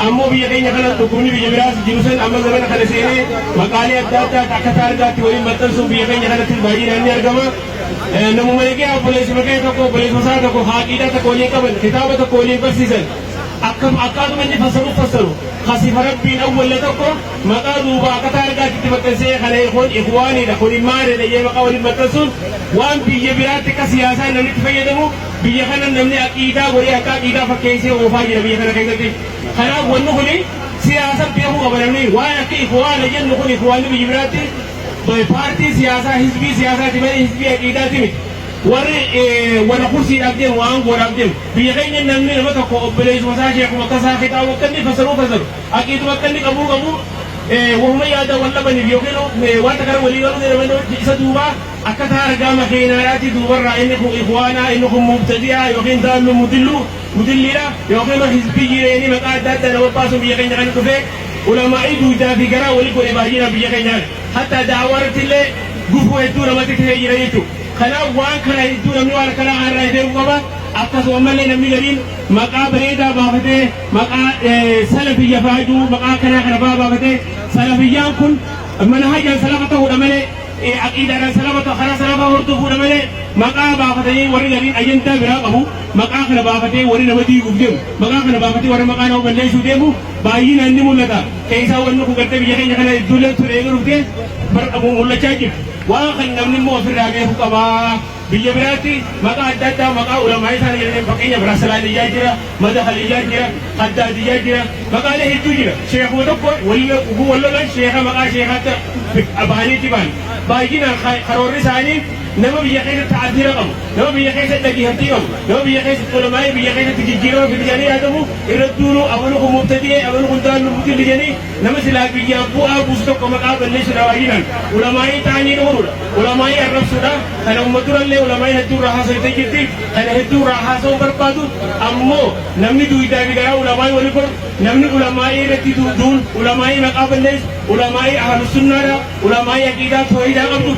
ammoo biyya keenya kana dhukkubni biyya biraas jiru san amma zamana kana seenee maqaalee adda addaa akka taargaatti waliin maxxansuun biyya keenya kanatti baay'inaan ni argama. Namuma eegee obboleessi makee tokko obboleessi isaa tokko haaqiidhaa tokko waliin qaban kitaaba tokko waliin barsiisan akkaatuma inni fassaru khasifa rabbiin awwalle tokko maqaa duuba akka taargaatti maxxansee kana ikhwaaniidha kun immaanidha jee maqaa waliin maxxansuun waan biyya biraatti akka siyaasaa namni itti fayyadamu biyya kana namni aqiidaa godhee akka aqiidaa fakkeessee oofaa jira biyya kana keessatti. Kanaaf wanni kuni siyaasa beekuu qaba namni waan akka ikhwaana jennu kun ikhwaanni biyya biraatti paartii siyaasaa hizbii siyaasaati malee hizbii aqiidaati miti. Warri wala kursiidhaaf deemu waan godhaaf deemu biyya keenya namni nama tokko obboleessuma isaa sheekuma akka isaa kitaaba akka inni fassaru aqiiduma akka inni qabu wahuma yaada wal dhabaniif yookiin wanta kana walii galuu jedhamanii isa duuba akka taargaa makeenaadhaati duubarraa inni kun ikhwaanaa inni kun mubtadi'aa yookiin daa'imni mudilliidha yookiin hizbii jireenii maqaa adda addaa nama baasuun biyya keenya kana dhufee ulamaa'ii duudaa fi garaa walii godhe baay'inaan biyya keenyaan hatta daawaratti illee gufuu hedduu namatti ta'ee jira jechuudha. Kanaaf waan kana hedduu namni waan kana irraa beekuu qaba. Akkasuma mallee namni galiin maqaa bareedaa baafatee maqaa salafiyya faayiduu maqaa kana baafatee salafiyyaan kun manhajaan salafa ta'uudha malee aqiidaadhaan karaa salafa hordofuudha malee maqaa baafatanii warri galiin ajandaa biraa qabu maqaa kana baafatee warri nama diiguuf deemu maqaa kana baafatee warri maqaa nama balleessuu deemu baay'inaan ni mul'ata. Keessaa wanni kun gartee biyya keenya kana iddoolee ture eegaluuftee mul'achaa jiru. Waan kan namni immoo ofirraa beekuu qabaa. Biyya biraatti maqaa adda addaa maqaa ulamaa isaanii jedhanii fakkeenya biraa salaaliyyaa jira, madahaliyyaa jira, haddaadiyyaa jira, maqaalee hedduu jira. Sheekuma tokko wallolan sheeka maqaa sheekaatti baaniitti baan. Baay'inaan karoorri isaanii nama biyya keessatti ta'addira qabu, nama biyya keessatti dhageettii qabu, nama biyya keessatti ulamaa biyya keessatti jijjiirama fidanii yaadamu irratti duulu abalu kun mubtadi'ee abalu kun daa'imni mubtadii jedhanii nama silaa biyya bu'aa buusu tokko maqaa balleessuudha baay'inaan. Ulamaa ta'anii dhufuudha, ulamaa arrabsuudha, kana uummaturallee ulamaa hedduu irraa haasawaa jirti, kana hedduu irraa haasawuu barbaadu ammoo namni duwidaa fi garaa ulamaa walii godhu namni ulamaa irratti duun ulamaa maqaa balleessu ulamaa ahlus sunnaadha ulamaa aqiidaa tawhiidaa qabdu.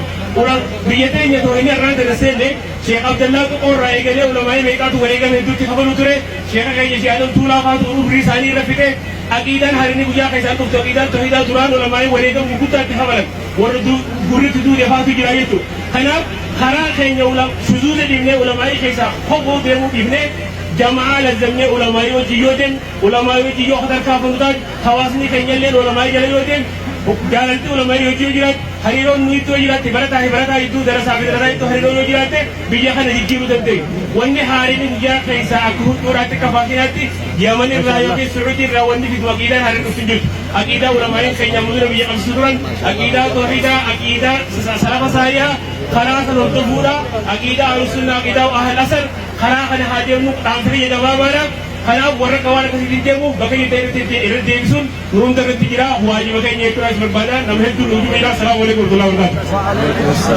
Biyya teenya tawhiidii irraa darasseellee Sheekh Abdallaa Qoqqoorraa eegalee ulamaa meeqaatu wareegame hedduutti kafalu ture. Sheekha keenya Shi'aadan Tuulaa faatu umrii isaanii irra fixee aqiidaan harinni guyyaa keessaa dhuftu aqiidaan tawhiidaa duraan ulamaa wareegamu guddaatti kafalan warra gurritti duudee faatu jira jechuudha. Kanaaf karaa keenya shuzuuza dhiibnee ulamaa keessaa kophoo deemuu dhiibnee jamaa lazzamnee ulamaa wajjin yoo deemu ulamaa wajjin yoo sadarkaafamu taate hawaasni keenya illee ulamaa jala yoo deemu jaalalti ulamaa wajjin yoo jiraate hariiroon nuyi iddoo jiraate barataa iddoo darasaa fi darasaa iddoo hariiroon yoo jiraate biyya kana jijjiiruu dandeenya. Wanni haariin guyyaa keessaa akka hunduraatti kafaasinaatti Yaman irraa yookiin Sucuudii irraa wanni fidu aqiidaan haariin dhuftu jirtu. Aqiidaa ulamaa'in keenya mudura biyya qabsiisu turan aqiidaa tawhiidaa aqiidaa salafa saalihaa karaa san hordofuudha aqiidaa ahlusunnaa aqiidaa ahl asar karaa kana haa deemnu dhaamsa biyya gabaabaadha. Kanaaf warra qawaan akkasitti deemu bakka inni irra deebisuun nuruun irratti jira waajiba keenya jechuudha barbaada nama hedduu nuutu meedhaa salaamu alaikum warahmatullahi wabarakatuh.